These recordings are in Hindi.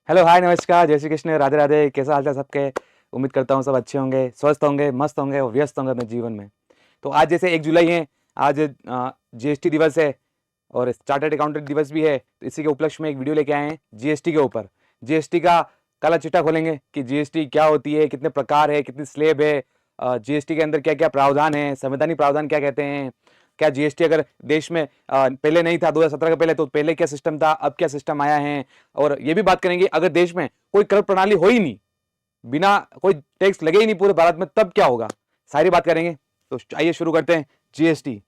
हेलो, हाय, नमस्कार, जय श्री कृष्ण, राधे राधे। कैसा हाल चाल सबके? उम्मीद करता हूँ सब अच्छे होंगे, स्वस्थ होंगे, मस्त होंगे और व्यस्त होंगे अपने जीवन में। तो आज जैसे 1 जुलाई है, आज जीएसटी दिवस है और चार्टर्ड अकाउंटेंट दिवस भी है। तो इसी के उपलक्ष्य में एक वीडियो लेके आए हैं जीएसटी के ऊपर। जीएसटी का काला चिट्ठा खोलेंगे कि जीएसटी क्या होती है, कितने प्रकार है, कितनी स्लेब है, जीएसटी के अंदर क्या क्या प्रावधान है, संवैधानिक प्रावधान क्या कहते हैं, क्या जीएसटी अगर देश में पहले नहीं था 2017 के पहले, तो पहले क्या सिस्टम था, अब क्या सिस्टम आया है। और ये भी बात करेंगे अगर देश में कोई कर प्रणाली हो ही नहीं, बिना कोई टैक्स लगे ही नहीं पूरे भारत में, तब क्या होगा, सारी बात करेंगे। तो आइए शुरू करते हैं। जीएसटी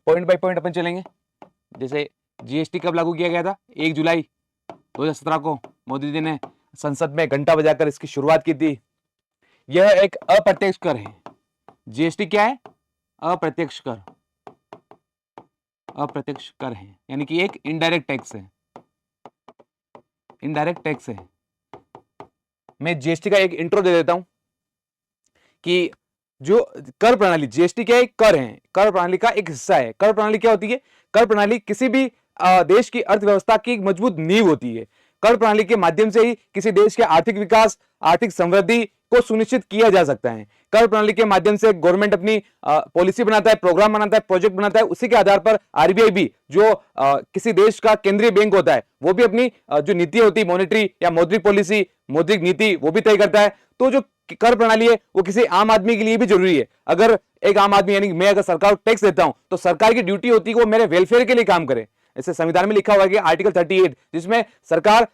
पॉइंट बाय पॉइंट अपन चलेंगे। जैसे जीएसटी कब लागू किया गया था? 1 जुलाई 2017 को मोदी जी ने संसद में घंटा बजाकर इसकी शुरुआत की थी। यह एक अप्रत्यक्ष कर है। जीएसटी क्या है? अप्रत्यक्ष कर। अप्रत्यक्ष कर है यानी कि एक इनडायरेक्ट टैक्स है। इनडायरेक्ट टैक्स है। मैं जीएसटी का एक इंट्रो दे देता हूं कि जो कर प्रणाली, जीएसटी क्या है? कर है, कर प्रणाली का एक हिस्सा है। कर प्रणाली क्या होती है? कर प्रणाली किसी भी देश की अर्थव्यवस्था की एक मजबूत नींव होती है। कर प्रणाली के माध्यम से ही किसी देश के आर्थिक विकास, आर्थिक समृद्धि को सुनिश्चित किया जा सकता है। कर प्रणाली के माध्यम से गवर्नमेंट अपनी पॉलिसी बनाता है, प्रोग्राम बनाता है, प्रोजेक्ट बनाता है। उसी के आधार पर आरबीआई भी, जो किसी देश का केंद्रीय बैंक होता है, वो भी अपनी जो नीति होती है, मॉनेटरी या मौद्रिक पॉलिसी, मौद्रिक नीति, वो भी तय करता है। तो जो कर प्रणाली है वो किसी आम आदमी के लिए भी जरूरी है। अगर एक आम आदमी यानी मैं अगर सरकार को टैक्स देता हूं, तो सरकार की ड्यूटी होती है कि वो मेरे वेलफेयर के लिए काम करे। ऐसे संविधान में लिखा हुआ है कि आर्टिकल 38, जिसमें सरकार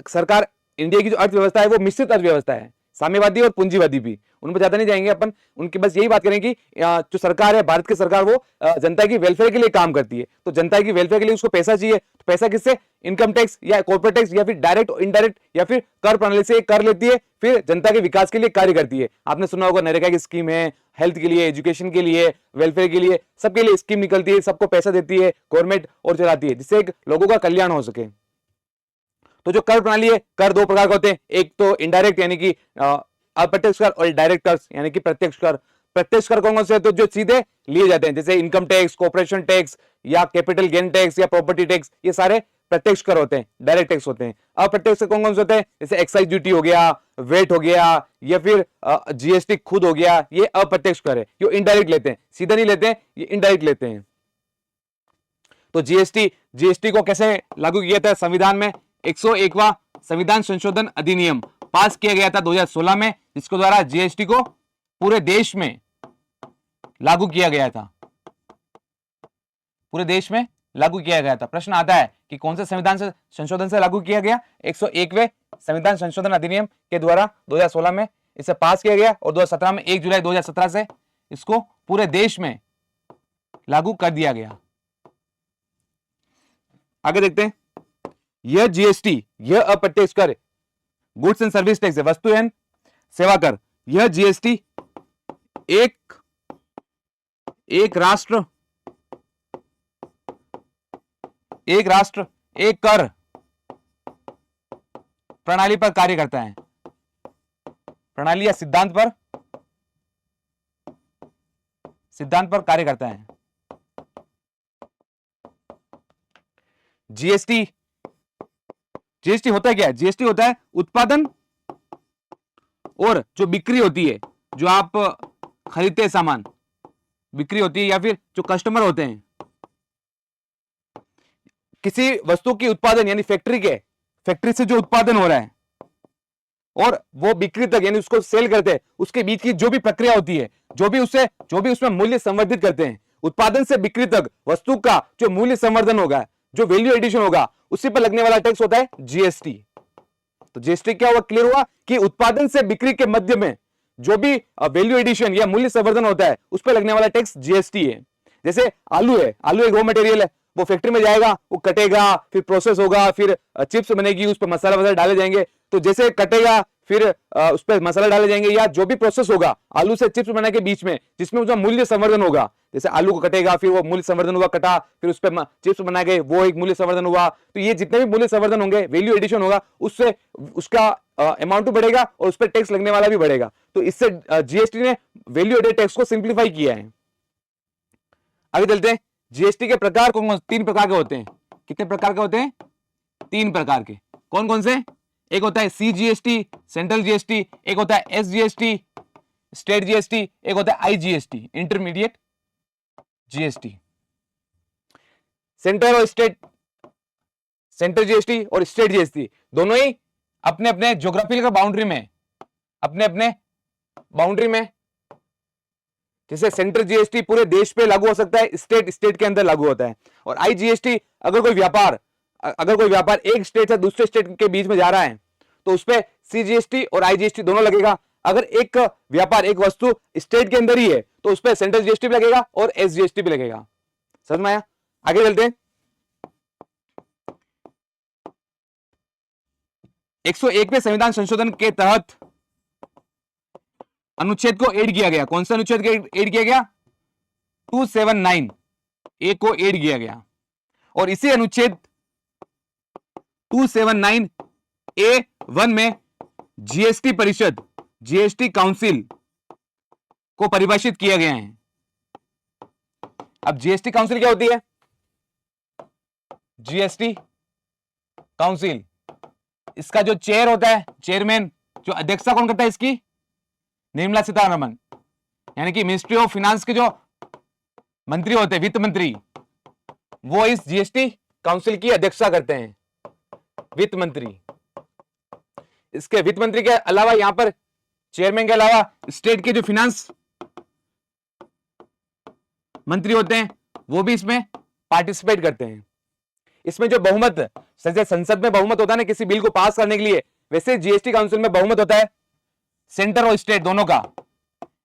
सरकार, इंडिया की जो अर्थव्यवस्था है वो मिश्रित अर्थव्यवस्था है, साम्यवादी और पूंजीवादी भी। उन पर ज्यादा नहीं जाएंगे अपन, उनकी बस यही बात करें कि जो सरकार है, भारत की सरकार, वो जनता की वेलफेयर के लिए काम करती है। तो जनता की वेलफेयर के लिए उसको पैसा चाहिए, तो पैसा किससे? इनकम टैक्स या कॉर्पोरेट टैक्स या फिर डायरेक्ट और इनडायरेक्ट या फिर कर प्रणाली से कर लेती है, फिर जनता के विकास के लिए कार्य करती है। आपने सुना होगा नरेगा की स्कीम है, हेल्थ के लिए, एजुकेशन के लिए, वेलफेयर के लिए, सबके लिए स्कीम निकलती है, सबको पैसा देती है गवर्नमेंट और चलाती है, जिससे लोगों का कल्याण हो सके। तो जो कर प्रणाली है, कर दो प्रकार के होते हैं। एक तो इनडायरेक्ट यानी कि अप्रत्यक्ष कर, और डायरेक्ट कर यानी कि प्रत्यक्ष कर। प्रत्यक्ष कर कौन से? तो जो सीधे लिए जाते हैं, जैसे इनकम टैक्स, कॉर्पोरेशन टैक्स या कैपिटल गेन टैक्स या प्रॉपर्टी टैक्स, ये सारे प्रत्यक्ष कर होते हैं, डायरेक्ट टैक्स होते हैं। अप्रत्यक्ष कौन कौन से होते हैं? जैसे एक्साइज ड्यूटी हो गया, वेट हो गया, या फिर जीएसटी खुद हो गया, ये अप्रत्यक्ष कर है, जो इनडायरेक्ट लेते हैं, सीधा नहीं लेते हैं, ये इनडायरेक्ट लेते हैं। तो जीएसटी को कैसे लागू किया था? संविधान में 101वां संविधान संशोधन अधिनियम पास किया गया था 2016 में, जिसके द्वारा जीएसटी को पूरे देश में लागू किया गया था। पूरे देश में लागू किया गया था। प्रश्न आता है कि कौन से संविधान से संशोधन से लागू किया गया? 101वें संविधान संशोधन अधिनियम के द्वारा 2016 में इसे पास किया गया और 2017 में 1 जुलाई 2017 से इसको पूरे देश में लागू कर दिया गया। आगे देखते हैं। यह जीएसटी, यह अप्रत्यक्ष कर, गुड्स एंड सर्विस टैक्स है, वस्तु एवं सेवा कर। यह जीएसटी एक राष्ट्र एक कर प्रणाली पर कार्य करता है। प्रणाली या सिद्धांत पर कार्य करता है। जीएसटी होता है क्या? जीएसटी होता है उत्पादन और जो बिक्री होती है, जो आप खरीदते हैं सामान, बिक्री होती है, या फिर जो कस्टमर होते हैं, किसी वस्तु की उत्पादन यानी फैक्ट्री से जो उत्पादन हो रहा है और वो बिक्री तक यानी उसको सेल करते हैं, उसके बीच की जो भी प्रक्रिया होती है, जो भी उसमें मूल्य संवर्धित करते हैं, उत्पादन से बिक्री तक वस्तु का जो मूल्य संवर्धन होगा, जो वैल्यू एडिशन होगा, उसी पर लगने वाला टैक्स होता है जीएसटी। तो जीएसटी क्या हुआ? क्लियर हुआ कि उत्पादन से बिक्री के मध्य में जो भी वैल्यू एडिशन या मूल्य संवर्धन होता है, उस पर लगने वाला टैक्स जीएसटी है। जैसे आलू है, आलू एक रॉ मटेरियल है, वो फैक्ट्री में जाएगा, वो कटेगा, फिर प्रोसेस होगा, फिर चिप्स बनेगी, उस पर मसाला वसाला डाले जाएंगे। तो जैसे कटेगा, फिर उस पर मसाला डाले जाएंगे, या जो भी प्रोसेस होगा आलू से चिप्स बनाने के बीच में, जिसमें उसका मूल्य संवर्धन होगा, जैसे आलू को कटेगा, फिर वो मूल्य संवर्धन हुआ, कटा, फिर उस पर चिप्स बनाए गए, वो एक मूल्य संवर्धन हुआ। तो ये जितने भी मूल्य संवर्धन होंगे, वैल्यू एडिशन होगा, उससे उसका अमाउंट भी बढ़ेगा और उस पर टैक्स लगने वाला भी बढ़ेगा। तो इससे जीएसटी ने वैल्यू एडेड टैक्स को सिंप्लीफाई किया है। आगे चलते हैं। जीएसटी के प्रकार कौन कौन? 3 प्रकार के होते हैं। कितने प्रकार के होते हैं? 3 प्रकार के। कौन कौन से? एक होता है CGST सेंट्रल GST, एक होता है SGST स्टेट GST, एक होता है IGST इंटरमीडिएट GST। सेंट्रल और स्टेट, सेंट्रल GST और स्टेट GST दोनों ही अपने अपने ज्योग्राफिकल बाउंड्री में, अपने अपने बाउंड्री में, जैसे सेंट्रल GST पूरे देश पे लागू हो सकता है, स्टेट स्टेट के अंदर लागू होता है। और IGST अगर कोई व्यापार एक स्टेट से दूसरे स्टेट के बीच में जा रहा है तो उस पर CGST और IGST दोनों लगेगा। अगर एक व्यापार एक वस्तु स्टेट के अंदर ही है तो उस पर सेंट्रल GST भी लगेगा और SGST भी लगेगा। समझ में आया? आगे चलते हैं। 101वें संविधान संशोधन के तहत अनुच्छेद को ऐड किया गया। कौन सा अनुच्छेद ऐड किया गया? 279 ए को ऐड किया गया। और इसी अनुच्छेद 279 A1 में GST परिषद, GST काउंसिल को परिभाषित किया गया है। अब GST काउंसिल क्या होती है? GST काउंसिल, इसका जो चेयर होता है, चेयरमैन, जो अध्यक्षता कौन करता है इसकी? निर्मला सीतारमण, यानी कि मिनिस्ट्री ऑफ फाइनेंस के जो मंत्री होते हैं, वित्त मंत्री, वो इस GST काउंसिल की अध्यक्षता करते हैं, वित्त मंत्री। इसके वित्त मंत्री के अलावा यहां पर चेयरमैन के अलावा स्टेट के जो फाइनेंस मंत्री होते हैं वो भी इसमें पार्टिसिपेट करते हैं। इसमें जो बहुमत, जैसे संसद में बहुमत होता है ना किसी बिल को पास करने के लिए, वैसे GST काउंसिल में बहुमत होता है सेंटर और स्टेट दोनों का।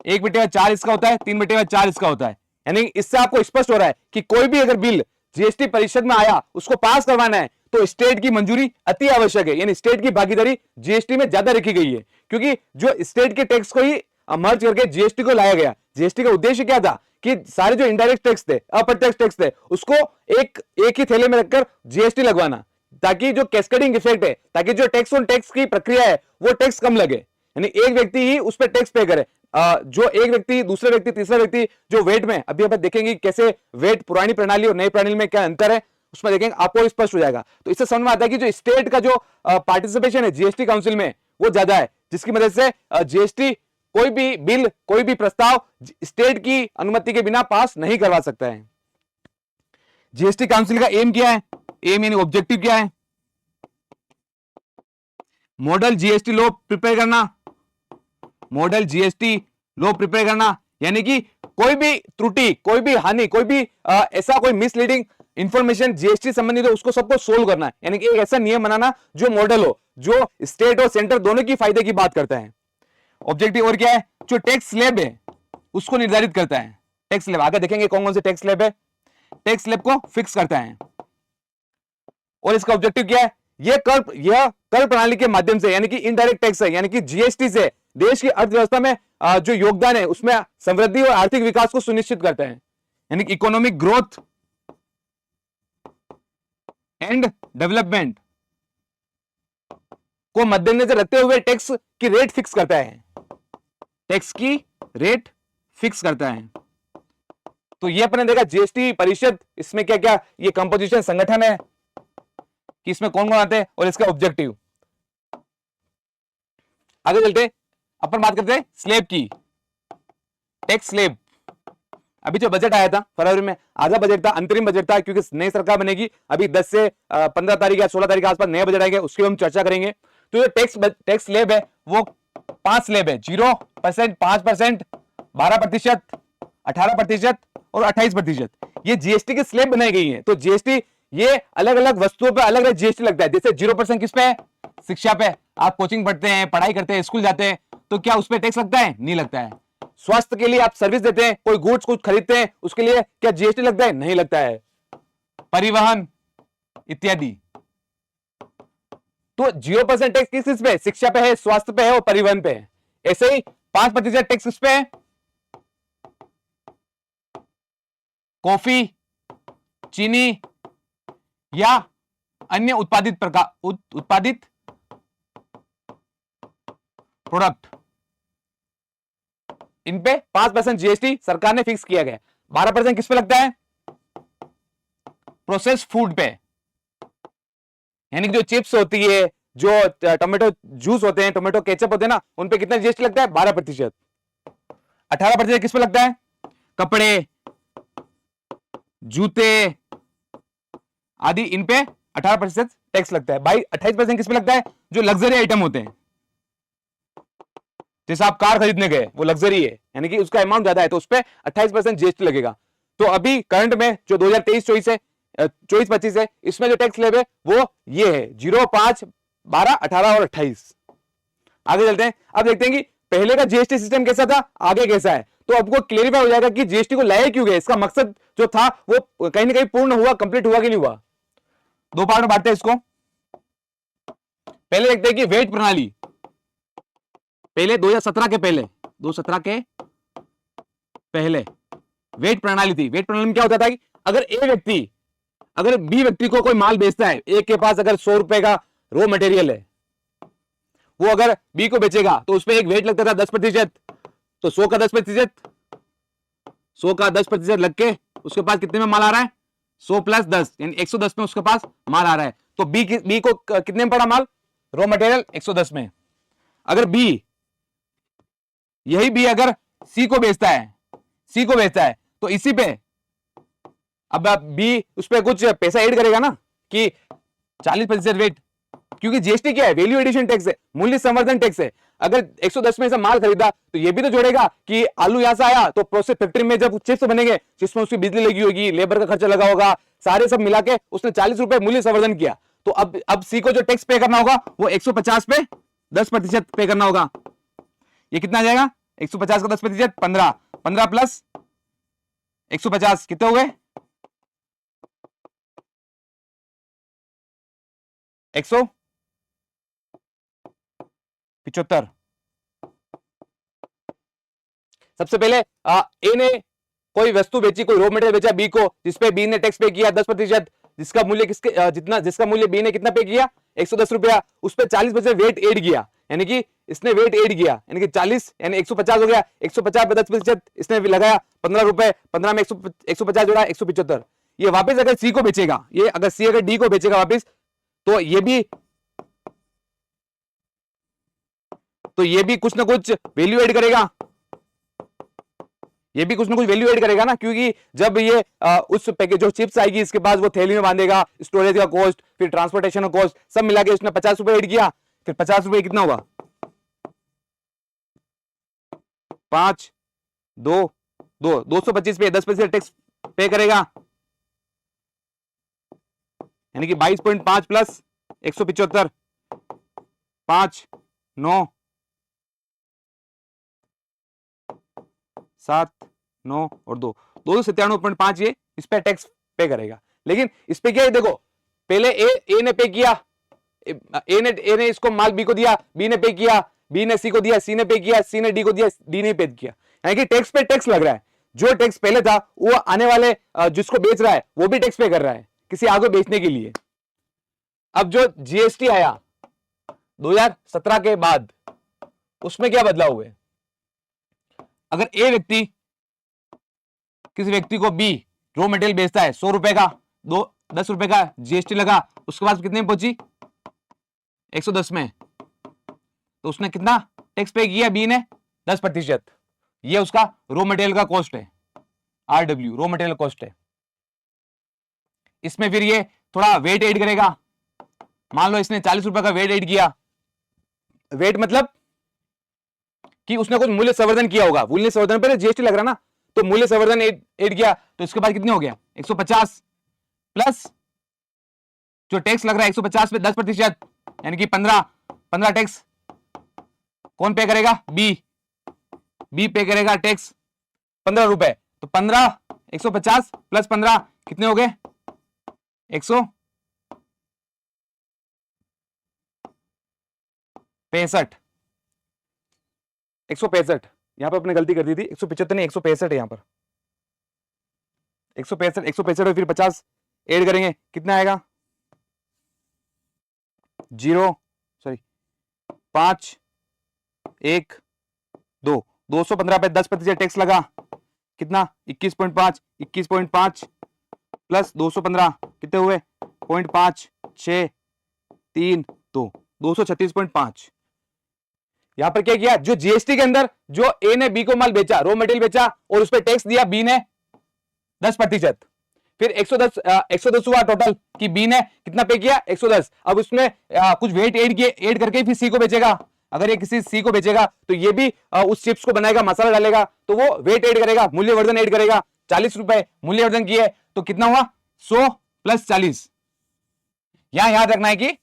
1/4 इसका होता है, 3/4 इसका होता है। यानी इससे आपको स्पष्ट हो रहा है कि कोई भी अगर बिल GST परिषद में आया, उसको पास करवाना है तो स्टेट की मंजूरी अति आवश्यक है। यानी स्टेट की भागीदारी GST में ज्यादा रखी गई है, क्योंकि जो स्टेट के टैक्स को ही मर्ज करके GST को लाया गया। GST का उद्देश्य क्या था कि सारे जो इनडायरेक्ट टैक्स थे, अप्रत्यक्ष टैक्स थे, उसको एक ही थैले में रखकर GST लगवाना, ताकि जो कैस्केडिंग इफेक्ट है, ताकि जो टैक्स ऑन टैक्स की प्रक्रिया है वो टैक्स कम लगे। यानी एक व्यक्ति ही उस पर टैक्स पे करे, जो एक व्यक्ति, दूसरा व्यक्ति, तीसरा व्यक्ति जो वेट में, अभी अपन देखेंगे कैसे वेट पुरानी प्रणाली और नई प्रणाली में क्या अंतर है, उसमें देखेंगे आपको स्पष्ट हो जाएगा। तो इससे समझ में आता है कि जो स्टेट का जो पार्टिसिपेशन है GST काउंसिल में वो ज्यादा है, जिसकी मदद से GST कोई भी बिल, कोई भी प्रस्ताव स्टेट की अनुमति के बिना पास नहीं करवा सकता है। GST काउंसिल का एम क्या है? एम यानी ऑब्जेक्टिव क्या है? मॉडल GST लॉ प्रिपेयर करना, मॉडल GST लॉ प्रिपेयर करना, यानी कि कोई भी त्रुटि, कोई भी हानि, कोई भी ऐसा कोई मिसलीडिंग इंफॉर्मेशन GST संबंधित हो, उसको सबको सोल्व करना है। यानी कि एक ऐसा नियम बनाना जो मॉडल हो, जो स्टेट और सेंटर दोनों की फायदे की बात करता है। ऑब्जेक्टिव और क्या है? जो टैक्स स्लैब है उसको निर्धारित करता है। टैक्स स्लैब आगे देखेंगे कौन कौन से टैक्स स्लैब है। टैक्स स्लैब को फिक्स करता है। और इसका ऑब्जेक्टिव क्या है? यह कर प्रणाली के माध्यम से, यानी कि इनडायरेक्ट टैक्स है, यानी कि GST से देश की अर्थव्यवस्था में जो योगदान है उसमें समृद्धि और आर्थिक विकास को सुनिश्चित करता है। यानी कि इकोनॉमिक ग्रोथ एंड डेवलपमेंट को मद्देनजर रखते हुए टैक्स की रेट फिक्स करता है। टैक्स की रेट फिक्स करता है। तो ये अपने देखा GST परिषद, इसमें क्या क्या ये कंपोजिशन संगठन है कि इसमें कौन कौन आते हैं और इसका ऑब्जेक्टिव। आगे चलते अपन बात करते हैं स्लैब की, टैक्स स्लैब। अभी जो बजट आया था फरवरी में, आधा बजट था, अंतरिम बजट था, क्योंकि नई सरकार बनेगी। अभी 10 से 15 तारीख या 16 तारीख के आसपास नए बजट आएंगे, उसकी हम चर्चा करेंगे। तो जो टैक्स स्लैब है वो 5 स्लैब है, 0%, 5%, 12%, 18% और 28%। ये GST की स्लैब बनाई गई है। तो GST ये अलग अलग वस्तुओं पे अलग अलग GST लगता है। जैसे 0% किस पे है? शिक्षा पे। आप कोचिंग पढ़ते हैं, पढ़ाई करते हैं, स्कूल जाते हैं, तो क्या उस पर टैक्स लगता है? नहीं लगता है। स्वास्थ्य के लिए आप सर्विस देते हैं, कोई गुड्स कुछ खरीदते हैं, उसके लिए क्या GST लगता है? नहीं लगता है। परिवहन इत्यादि। तो 0% टैक्स किस पे? शिक्षा पे है, स्वास्थ्य पे है और परिवहन पे है। ऐसे ही 5% टैक्स किस पे है? कॉफी, चीनी या अन्य उत्पादित प्रोडक्ट, इन पे 5% GST सरकार ने फिक्स किया गया। 12% किस पे लगता है? प्रोसेस फूड पे, यानी कि जो चिप्स होती है, जो टोमेटो जूस होते हैं, टोमेटो केचप होते हैं ना, उन पे कितना जीएसटी लगता है? 12%। 18% किस पे लगता है? कपड़े, जूते आदि, इन पे 18% टैक्स लगता है। भाई 28% किस पे लगता है? जो लग्जरी आइटम होते हैं, जैसे आप कार खरीदने गए, वो लग्जरी है, यानी कि उसका अमाउंट ज्यादा है, तो उस पर 28% जीएसटी लगेगा। तो अभी करंट में जो 2023-24 है, 24-25 है, इसमें जो टैक्स स्लैब है वो ये है 0, 5, 12, 18 और 28। आगे चलते हैं, अब देखते हैं कि पहले का जीएसटी सिस्टम कैसा था, आगे कैसा है। तो आपको क्लियरिफाई हो जाएगा कि जीएसटी को लाया क्यों गया, इसका मकसद जो था वो कहीं ना कहीं पूर्ण हुआ, कंप्लीट हुआ कि नहीं हुआ। दो पार्ट में बांटते हैं इसको। पहले देखते हैं कि वेट प्रणाली, पहले 2017 के पहले, 2017 के पहले वेट प्रणाली थी। वेट प्रणाली में क्या होता था कि अगर बी व्यक्ति को कोई माल बेचता है, एक के पास अगर 100 रुपए का रॉ मटेरियल है, वो अगर बी को बेचेगा तो उसमें एक वेट लगता था 10%। तो 100 का 10%, 100 का 10% लग के उसके पास कितने में माल आ रहा है? 100 प्लस 10 यानी 110 में उसके पास माल आ रहा है। तो बी को कितने में पड़ा माल, रॉ मटेरियल? 110 में। अगर यही बी अगर सी को बेचता है तो इसी पे अब बी उस पर कुछ पैसा ऐड करेगा ना कि 40% वेट, क्योंकि जीएसटी क्या है? वैल्यू एडिशन टैक्स है, मूल्य संवर्धन टैक्स है। अगर 110 में से माल खरीदा तो ये भी तो जोड़ेगा कि आलू यहां से आया तो प्रोसेस फैक्ट्री में जब चिप्स बनेंगे, जिसमें उसकी बिजली लगी होगी, लेबर का खर्चा लगा होगा, सारे सब मिला के उसने 40 रुपए मूल्य संवर्धन किया। तो अब सी को जो टैक्स पे करना होगा वो 150 पे 10% पे करना होगा। ये कितना आ जाएगा? 150 का 10%, 15, 15 प्लस 150 कितने हो गए? 175। सबसे पहले ए ने कोई वस्तु बेची, कोई रॉ मटेरियल बेचा बी को, जिसपे बी ने टैक्स पे किया 10%, जिसका मूल्य जिसका मूल्य बी ने कितना पे किया? 110 रुपया। उस पर 40% वेट ऐड किया, यानी कि इसने वेट ऐड किया, यानी कि 40 यानी 150 हो गया। 150 पे 10% इसने भी लगाया 15 रुपए, 15 में 150 जोड़ा 175। ये वापस अगर सी को बेचेगा, ये अगर सी अगर डी को बेचेगा वापस, तो ये भी कुछ ना कुछ वैल्यू ऐड करेगा, ये भी कुछ ना कुछ वैल्यू ऐड करेगा ना, क्योंकि जब ये उस पैकेज जो चिप्स आएगी इसके बाद वो थैली में बांधेगा, स्टोरेज का कॉस्ट, फिर ट्रांसपोर्टेशन का कॉस्ट सब मिला के उसने 50 रुपए ऐड किया। फिर 50 रुपए कितना होगा? 5, 2, 225 पे 10% टैक्स पे करेगा, यानी कि 22.5 प्लस 175, 5, 9, 7, 9 और 2, 297.5 ये इस पे टैक्स पे करेगा। लेकिन इस पे क्या है, देखो पहले ए ने पे किया, ए ने इसको माल बी को दिया, बी ने पे किया, बी ने सी को दिया, सी ने पे किया, सी ने डी को दिया, डी ने पे किया, यानी कि टैक्स पे टैक्स लग रहा है। जो टैक्स पहले था वो आने वाले जिसको बेच रहा है वो भी टैक्स पे कर रहा है किसी आगे बेचने के लिए। अब जो जीएसटी आया 2017 के बाद, उसमें क्या बदलाव हुए? अगर ए व्यक्ति किसी व्यक्ति को बी रॉ मटेरियल बेचता है 100 रुपए का, 10 रुपए का जीएसटी लगा, उसके बाद कितने में पहुंची? 110 में। तो उसने कितना टैक्स पे किया बी ने? 10%। ये उसका रॉ मटेरियल का कॉस्ट है, आरडब्ल्यू रॉ मटेरियल कॉस्ट है। इसमें फिर ये थोड़ा वेट ऐड करेगा। मान लो इसने 40 रुपए का वेट ऐड किया, वेट मतलब कि उसने कुछ मूल्य संवर्धन किया होगा, मूल्य संवर्धन पर जीएसटी लग रहा ना, तो मूल्य संवर्धन ऐड किया, तो इसके बाद कितने हो गया? 150 प्लस जो टैक्स लग रहा है 150 पे 10%, यानी कि 15 टैक्स कौन पे करेगा? बी पे करेगा टैक्स 15 रुपए। तो 15 150 प्लस 15 कितने हो गए? 165। यहां पर अपने गलती कर दी थी, 175 नहीं 165 है यहां पर, 165 फिर 50 ऐड करेंगे, कितना आएगा? 5, 1, 2, 215 पे 10% टैक्स लगा, कितना? 21.5 प्लस 215 कितने हुए? 0.5, 6, 3, 2, 236.5। यहां पर क्या किया, जो जीएसटी के अंदर जो ए ने बी को माल बेचा, रॉ मटेरियल बेचा और उस पर टैक्स दिया बी ने 10%, फिर 110 हुआ टोटल कि बी ने कितना पे किया 110। अब उसमें कुछ वेट ऐड करके फिर सी को बेचेगा। अगर ये किसी सी को बेचेगा तो ये भी उस चिप्स को बनाएगा, मसाला डालेगा, तो वो वेट ऐड करेगा, मूल्यवर्धन ऐड करेगा। 40 रुपए मूल्यवर्धन किए तो कितना हुआ 100 + 40। यहां याद रखना है कि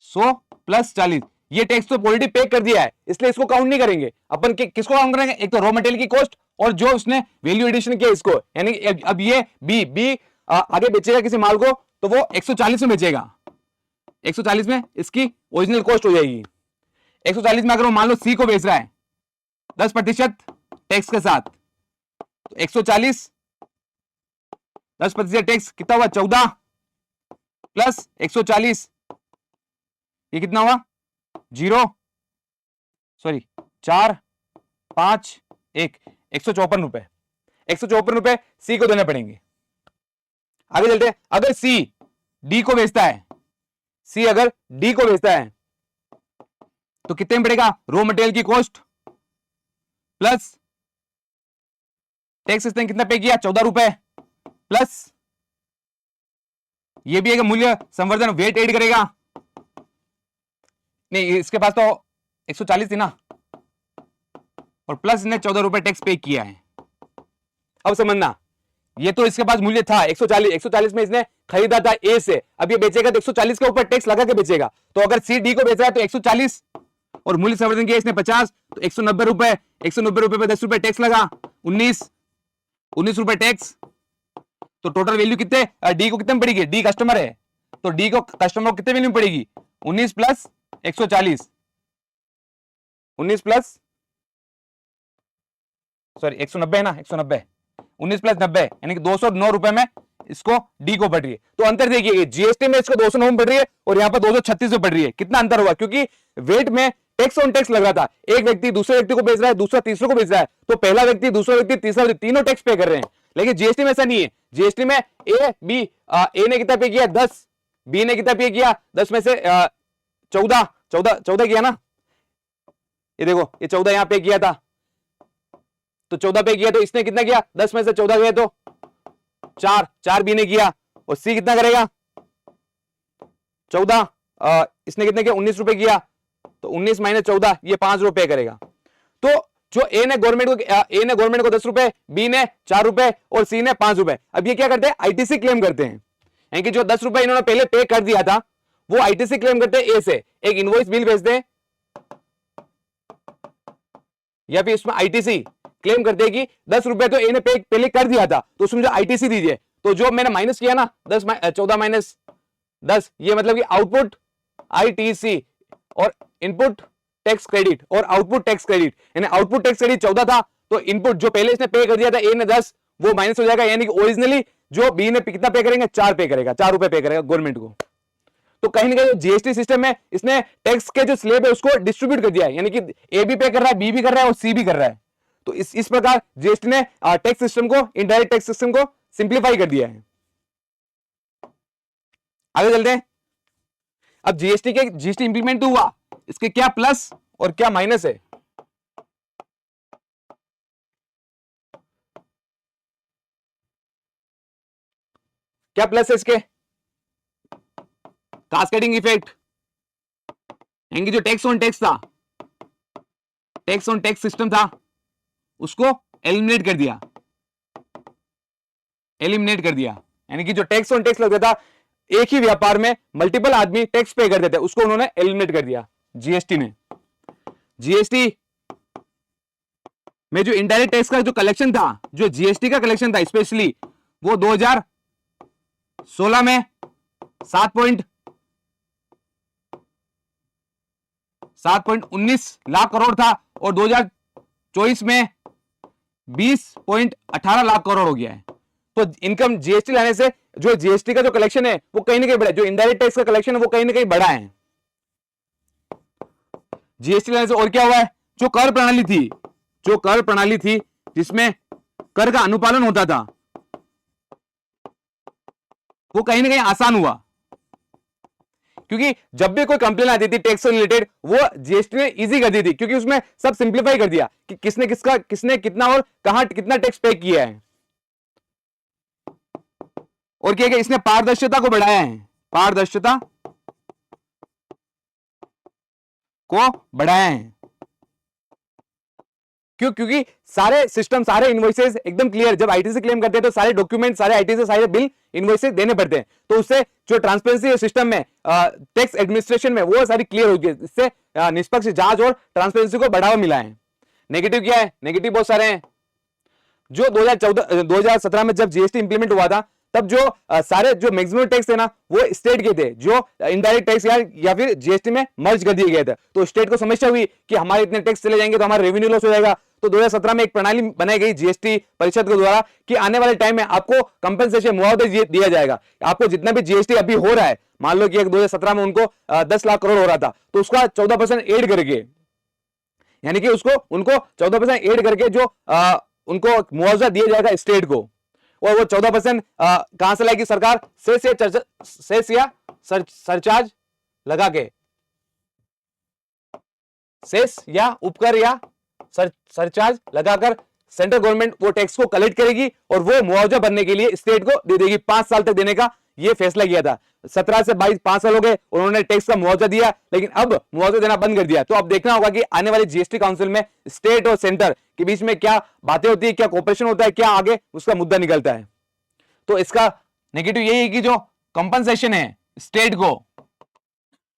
100 + 40 ये टैक्स तो ऑलरेडी पे कर दिया है, इसलिए इसको काउंट नहीं करेंगे अपन। किसको काउंट करेंगे, एक तो रॉ मटेरियल की कॉस्ट और जो उसने वैल्यू एडिशन किया इसको, यानी अब ये बी आगे बेचेगा किसी माल को तो वो 140 में बेचेगा। 140 में इसकी ओरिजिनल कॉस्ट हो जाएगी। 140 में अगर वो मान लो सी को बेच रहा है 10% टैक्स के साथ, तो 140 10% टैक्स कितना हुआ 14 + 140 ये कितना हुआ 4 5 1 154 रुपए। 154 रुपए सी को देने पड़ेंगे। आगे चलते हैं, अगर सी डी को बेचता है, सी अगर डी को बेचता है तो कितने में पड़ेगा, रॉ मटेरियल की कॉस्ट प्लस टैक्स इसने कितना पे किया 14 रुपए, प्लस ये भी है कि मूल्य संवर्धन वेट ऐड करेगा। नहीं, इसके पास तो 140 थी ना, और प्लस इसने 14 रुपए टैक्स पे किया है। अब समझना, ये तो इसके पास मूल्य था 140 में इसने खरीदा था ए से, अब ये बेचेगा तो 140 के ऊपर टैक्स लगा के बेचेगा। तो अगर सी डी को बेच रहा है तो 140 और मूल्य संवर्धन किया इसने 50, तो 190 रुपए। 190 रुपए पे 10 रुपए टैक्स लगा, 19 रुपए टैक्स। तो टोटल वैल्यू कितने डी को कितने में पड़ेगी, डी कस्टमर है तो डी को कस्टमर को कितने वैल्यू में पड़ेगी 19 + 140, 19 प्लस 190 है ना, 190 19 + 90 यानी कि 209 रुपए में इसको डी को पड़ रही है। तो अंतर देखिए, जीएसटी में इसको 209 में पड़ रही है और यहां पर 236 में पड़ रही है। कितना अंतर हुआ, क्योंकि वेट में टैक्स ऑन टैक्स लग रहा था। एक व्यक्ति दूसरे व्यक्ति को बेच रहा है, दूसरा तीसरे को बेच रहा है, तो पहला व्यक्ति, दूसरा व्यक्ति, तीसरा व्यक्ति तीनों टैक्स पे कर रहे हैं। लेकिन जीएसटी में ऐसा नहीं है। जीएसटी में ए ने कितना पे किया 10, बी ने कितना पे किया 10 में से 14 किया ना, ये देखो ये 14 यहां पे किया था, तो 14 पे किया, तो इसने कितना किया 10 में से 14 गए तो 4 बी ने किया, और सी कितना करेगा 14 इसने कितने किया 19 रुपए किया, तो 19 - 14 ये 5 रुपए करेगा। तो जो ए ने गवर्नमेंट को 10 रुपए, बी ने 4 रुपए और सी ने 5 रुपए। अब ये क्या करते हैं, आईटीसी क्लेम करते हैं, यानी कि जो 10 रुपए इन्होंने पहले पे कर दिया था वो आईटीसी क्लेम करते हैं ए से, एक इनवॉइस बिल भेजते हैं या फिर इसमें आईटीसी क्लेम करते हैं कि 10 रुपए तो ए ने पहले कर दिया था, तो उसमें जो आईटीसी दीजिए। तो जो मैंने माइनस किया ना 14 - 10 ये मतलब कि आउटपुट आईटीसी और इनपुट टैक्स क्रेडिट और आउटपुट टैक्स क्रेडिट, यानी आउटपुट टैक्स क्रेडिट 14 था, तो इनपुट जो पहले इसने पे कर दिया था ए ने 10 वो माइनस हो जाएगा, यानी कि ओरिजिनली जो बी ने कितना पे करेंगे 4 पे करेगा, 4 रुपए पे करेगा गवर्नमेंट को। तो कहीं ना कहीं जीएसटी सिस्टम में इसने टैक्स के जो स्लेब है उसको डिस्ट्रीब्यूट कर दिया है, यानी कि ए भी पे कर रहा है, बी भी कर रहा है और सी भी कर रहा है। तो इस प्रकार जीएसटी ने टैक्स सिस्टम को, इनडायरेक्ट टैक्स सिस्टम को सिंप्लीफाई कर दिया है। आगे चलते हैं। अब जीएसटी इंप्लीमेंट तो हुआ, इसके क्या प्लस और क्या माइनस है। क्या प्लस है इसके, कास्केडिंग इफेक्ट, यानी जो टैक्स ऑन टैक्स था, टैक्स ऑन टैक्स सिस्टम था उसको एलिमिनेट कर दिया, यानी कि जो टैक्स ऑन टैक्स लगता था, एक ही व्यापार में मल्टीपल आदमी टैक्स पे करते थे, उसको उन्होंने एलिमिनेट कर दिया जीएसटी ने। जीएसटी में जो इनडायरेक्ट टैक्स का जो कलेक्शन था, जो जीएसटी का कलेक्शन था स्पेशली, वो 2016 में 7.19 लाख करोड़ था और 2024 में 20.18 लाख करोड़ हो गया है। तो इनकम जीएसटी लाने से जो जीएसटी का जो कलेक्शन है वो कहीं ना कहीं बढ़ा, जो इनडायरेक्ट टैक्स का कलेक्शन है वो कहीं ना कहीं बढ़ा है जीएसटी लाने से। और क्या हुआ है, जो कर प्रणाली थी जिसमें कर का अनुपालन होता था वो कहीं ना कहीं आसान हुआ, क्योंकि जब भी कोई कंप्लेन आती थी टैक्स से रिलेटेड, वो जीएसटी ने इजी कर दी थी, क्योंकि उसमें सब सिंप्लीफाई कर दिया कि किसने कितना और कहां कितना टैक्स पे किया है। और क्या इसने पारदर्शिता को बढ़ाया है, पारदर्शिता को बढ़ाया है। क्यों? क्योंकि सारे सिस्टम, सारे इनवॉइसेस एकदम क्लियर, जब आईटीसी क्लेम करते हैं तो सारे डॉक्यूमेंट, सारे आईटीसी, सारे बिल, इनवॉइसेस देने पड़ते हैं, तो उससे जो ट्रांसपेरेंसी सिस्टम में, टैक्स एडमिनिस्ट्रेशन में, वो सारी क्लियर होगी। इससे निष्पक्ष जांच और ट्रांसपेरेंसी को बढ़ावा मिला है। नेगेटिव क्या है? नेगेटिव बहुत सारे हैं। जो 2017 में जब जीएसटी इंप्लीमेंट हुआ था, तब जो सारे जो मैक्सिमम टैक्स है ना, वो स्टेट के थे, जो इनडायरेक्ट टैक्स या फिर जीएसटी में मर्ज कर दिए गए थे। तो स्टेट को समस्या हुई कि हमारे इतने टैक्स चले जाएंगे तो हमारा रेवेन्यू लॉस हो जाएगा। तो 2017 में एक प्रणाली बनाई गई जीएसटी परिषद के द्वारा कि आने वाले टाइम में आपको कंपेंसेशन, मुआवजा दिया जाएगा। आपको जितना भी जीएसटी अभी हो रहा है, मान लो कि 2017 में उनको 10 लाख करोड़ हो रहा था, तो उसका 14% एड करके, यानी कि उनको 14% एड करके जो उनको मुआवजा दिया जाएगा स्टेट को, और वो 14% कहां से लाएगी सरकार? सेस या सरचार्ज लगा के, सेस या उपकर या सरचार्ज लगाकर सेंट्रल गवर्नमेंट वो टैक्स को कलेक्ट करेगी और वो मुआवजा बनने के लिए स्टेट को दे देगी। 5 साल तक देने का ये फैसला किया था। 17 से 22 5 साल हो गए, उन्होंने टैक्स का मुआवजा दिया, लेकिन अब मुआवजा देना बंद कर दिया। तो अब देखना होगा कि आने वाली जीएसटी काउंसिल में स्टेट और सेंटर के बीच में क्या बातें होती है, क्या कोऑपरेशन होता है, क्या आगे उसका मुद्दा निकलता है। तो इसका नेगेटिव यही है कि जो कंपनसेशन है स्टेट को,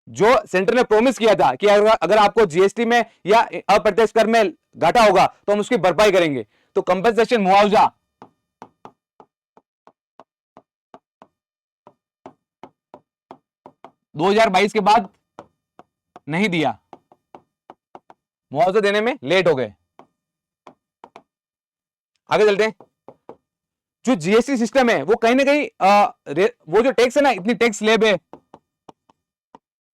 जो सेंटर ने प्रॉमिस किया था कि अगर आपको जीएसटी में या अप्रत्यक्ष कर में घाटा होगा तो हम उसकी भरपाई करेंगे, तो कंपनसेशन, मुआवजा दो 2022 के बाद नहीं दिया, मुआवजा देने में लेट हो गए। आगे चलते हैं। जो जीएसटी सिस्टम है वो कहीं ना कहीं वो जो टैक्स है ना, इतनी टैक्स स्लैब है,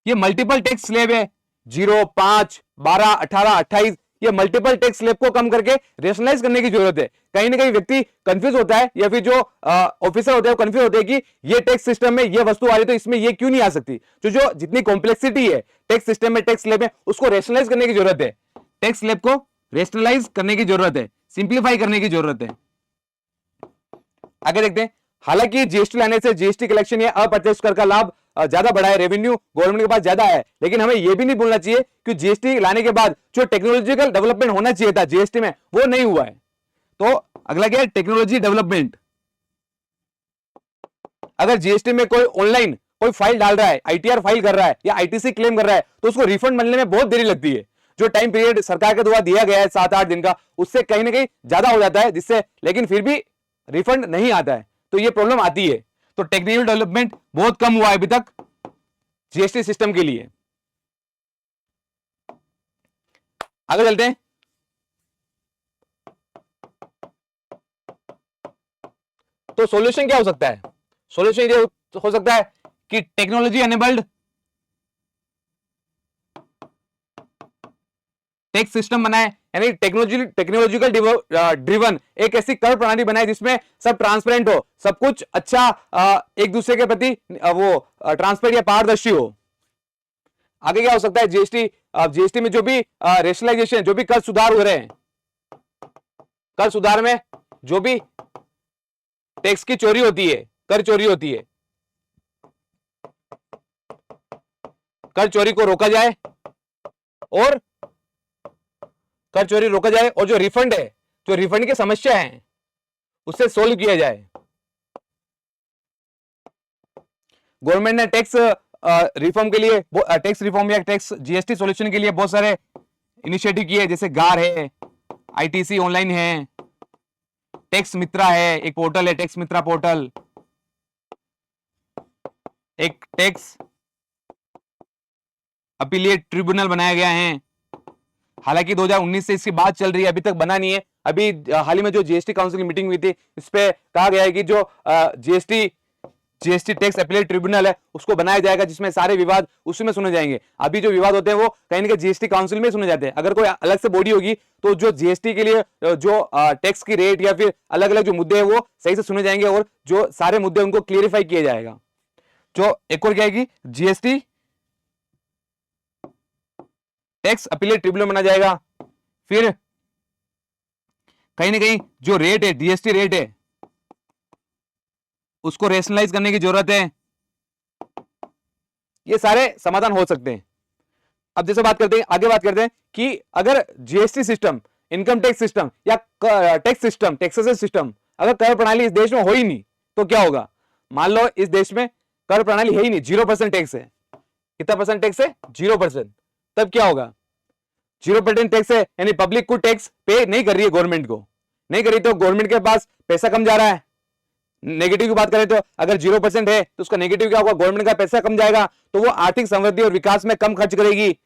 ये मल्टीपल टैक्स स्लैब है, 0, 5, 12, 18, 28, ये मल्टीपल टैक्स स्लैब को कम करके रेशनलाइज करने की जरूरत है। कहीं ना कहीं व्यक्ति कंफ्यूज होता है, या फिर जो ऑफिसर होते हैं वो कंफ्यूज होते हैं कि ये टैक्स सिस्टम में ये वस्तु आ रही तो इसमें ये क्यों नहीं आ सकती। जो जितनी कॉम्प्लेक्सिटी है टैक्स सिस्टम में, टैक्स स्लैब में, उसको रेशनलाइज करने की जरूरत है। टैक्स स्लैब को रेशनलाइज करने की जरूरत है, सिंप्लीफाई करने की जरूरत है। आगे देखते हैं। हालांकि जीएसटी लाने से जीएसटी कलेक्शन या अप्रत्यक्ष कर का लाभ ज्यादा बढ़ा है, रेवेन्यू गवर्नमेंट के पास ज्यादा है, लेकिन हमें यह भी नहीं भूलना चाहिए कि जीएसटी लाने के बाद जो टेक्नोलॉजिकल डेवलपमेंट होना चाहिए था जीएसटी में, वो नहीं हुआ है। तो अगला क्या है? Technology development. अगर जीएसटी में कोई ऑनलाइन कोई फाइल डाल रहा है, आईटीआर फाइल कर रहा है या आईटीसी क्लेम कर रहा है, तो उसको रिफंड मिलने में बहुत देरी लगती है। जो टाइम पीरियड सरकार के द्वारा दिया गया है 7-8 दिन का, उससे कहीं ना कहीं ज्यादा हो जाता है, जिससे लेकिन फिर भी रिफंड नहीं आता है, तो ये प्रॉब्लम आती है। तो टेक्निकल डेवलपमेंट बहुत कम हुआ है अभी तक जीएसटी सिस्टम के लिए। आगे चलते हैं। तो सॉल्यूशन क्या हो सकता है? सॉल्यूशन ये हो सकता है कि टेक्नोलॉजी एनेबल्ड टैक्स सिस्टम बनाए, यानी टेक्नोलॉजिकल ड्रिवन एक ऐसी कर प्रणाली बनाए जिसमें सब ट्रांसपेरेंट हो, सब कुछ अच्छा एक दूसरे के प्रति वो ट्रांसपेरेंट या पारदर्शी हो। आगे क्या हो सकता है? जीएसटी में जो भी रेशनलाइजेशन, जो भी कर सुधार हो रहे हैं, कर सुधार में जो भी टैक्स की चोरी होती है, कर चोरी होती है, कर चोरी को रोका जाए और कर चोरी रोका जाए, और जो रिफंड है, जो रिफंड की समस्या है, उससे सोल्व किया जाए। गवर्नमेंट ने टैक्स रिफॉर्म के लिए, टैक्स रिफॉर्म या टैक्स जीएसटी सॉल्यूशन के लिए बहुत सारे इनिशिएटिव किए, जैसे गार है, आईटीसी ऑनलाइन है, टैक्स मित्रा है, एक पोर्टल है टैक्स मित्रा पोर्टल, एक टैक्स अपीलिएट ट्रिब्यूनल बनाया गया है। हालांकि 2019 से इसकी बात चल रही है, अभी तक बना नहीं है। अभी हाल ही में जो जीएसटी काउंसिल की मीटिंग हुई थी, इस पे कहा गया है कि जो जीएसटी टैक्स अपीलेट ट्रिब्यूनल है उसको बनाया जाएगा, जिसमें सारे विवाद उसी में सुने जाएंगे। अभी जो विवाद होते हैं वो कहीं ना कहीं जीएसटी काउंसिल में सुने जाते हैं। अगर कोई अलग से बॉडी होगी तो जो जीएसटी के लिए जो टैक्स की रेट या फिर अलग अलग जो मुद्दे हैं वो सही से सुने जाएंगे, और जो सारे मुद्दे उनको क्लियरिफाई किया जाएगा। जो एक और क्या है कि जीएसटी टैक्स अपीलेट ट्रिब्यूनल बना जाएगा। फिर कहीं ना कहीं जो रेट है, जीएसटी रेट है, उसको रेशनलाइज करने की जरूरत है। ये सारे समाधान हो सकते हैं। अब जैसे बात करते हैं, आगे बात करते हैं कि अगर GST system, income tax system या टैक्स सिस्टम, टैक्सेशन सिस्टम, अगर कर प्रणाली इस देश में हो ही नहीं तो क्या होगा? मान लो इस देश में कर प्रणाली है ही नहीं, 0% टैक्स है। कितना परसेंट टैक्स है? 0%। तब क्या होगा? 0% टैक्स है यानी पब्लिक को टैक्स पे नहीं कर रही है, गवर्नमेंट को नहीं कर रही, तो गवर्नमेंट के पास पैसा कम जा रहा है। नेगेटिव की बात करें तो अगर 0% है तो उसका नेगेटिव क्या होगा? गवर्नमेंट का पैसा कम जाएगा, तो वो आर्थिक समृद्धि और विकास में कम खर्च करेगी,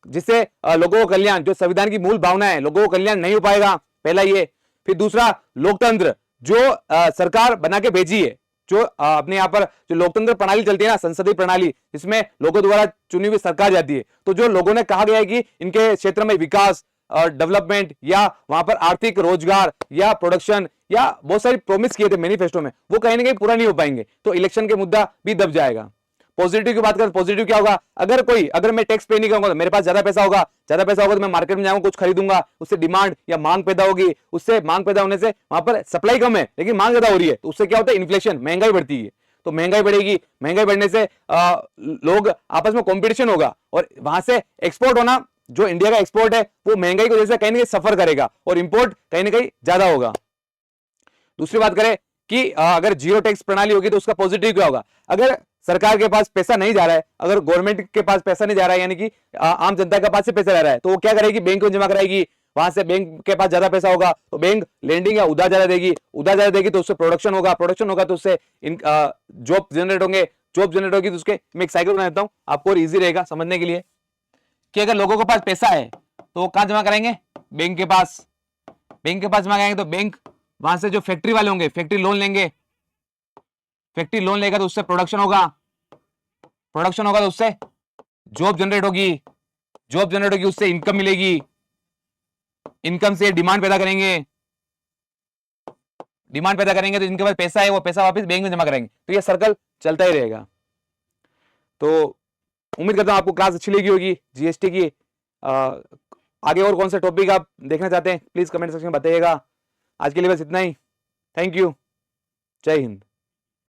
जिससे लोगों को कल्याण, जो संविधान की मूल भावना है, लोगों को कल्याण नहीं हो पाएगा। पहला ये। फिर दूसरा, लोकतंत्र जो सरकार बना के भेजी है, जो अपने यहाँ पर जो लोकतंत्र प्रणाली चलती है ना, संसदीय प्रणाली, जिसमें लोगों द्वारा चुनी हुई सरकार जाती है, तो जो लोगों ने कहा गया है कि इनके क्षेत्र में विकास और डेवलपमेंट या वहां पर आर्थिक रोजगार या प्रोडक्शन या बहुत सारी प्रॉमिस किए थे मैनिफेस्टो में, वो कहीं ना कहीं पूरा नहीं हो पाएंगे, तो इलेक्शन के मुद्दा भी दब जाएगा। पॉजिटिव की बात करें, पॉजिटिव क्या होगा? अगर मैं टैक्स पे नहीं करूंगा तो मेरे पास ज्यादा पैसा होगा, तो मैं मार्केट में जाऊंगा, कुछ खरीदूंगा, उससे डिमांड या मांग पैदा होगी, उससे मांग पैदा होने से वहां पर सप्लाई कम है लेकिन मांग ज्यादा हो रही है, तो उससे क्या होता है? इन्फ्लेशन, महंगाई बढ़ती है। तो महंगाई बढ़ेगी, महंगाई बढ़ने से लोग आपस में कॉम्पिटिशन होगा और वहां से एक्सपोर्ट होना, जो इंडिया का एक्सपोर्ट है वो महंगाई की वजह से कहीं ना कहीं सफर करेगा और इंपोर्ट कहीं ना कहीं ज्यादा होगा। दूसरी बात करें कि अगर जीरो टैक्स प्रणाली होगी तो उसका पॉजिटिव क्या होगा? अगर सरकार के पास पैसा नहीं जा रहा है, अगर गवर्नमेंट के पास पैसा नहीं जा रहा है, यानी कि आम जनता के पास से पैसा जा रहा है, तो वो क्या करेगी? बैंक में जमा कराएगी, वहां से बैंक के पास ज्यादा पैसा होगा तो बैंक लेंडिंग या उधार ज्यादा देगी, उधार ज्यादा देगी तो उससे प्रोडक्शन होगा, प्रोडक्शन होगा तो उससे जॉब जनरेट होंगे, जॉब जनरेट होगी तो उसके, मैं एक साइकिल बना देता हूं आपको और इजी रहेगा समझने के लिए, कि अगर लोगों के पास पैसा है तो वो कहां जमा कराएंगे? बैंक के पास। बैंक के पास जमा कराएंगे तो बैंक वहां से जो फैक्ट्री वाले होंगे, फैक्ट्री लोन लेंगे, फैक्ट्री लोन लेगा तो उससे प्रोडक्शन होगा, प्रोडक्शन होगा तो उससे जॉब जनरेट होगी, जॉब जनरेट होगी उससे इनकम मिलेगी, इनकम से डिमांड पैदा करेंगे, डिमांड पैदा करेंगे तो जिनके पास पैसा है वो पैसा वापस बैंक में जमा कराएंगे, तो ये सर्कल चलता ही रहेगा। तो उम्मीद करता हूं आपको क्लास अच्छी लगी होगी जीएसटी की। आगे और कौन सा टॉपिक आप देखना चाहते हैं प्लीज कमेंट सेक्शन में बताइएगा। आज के लिए बस इतना ही। Thank you. जय हिंद।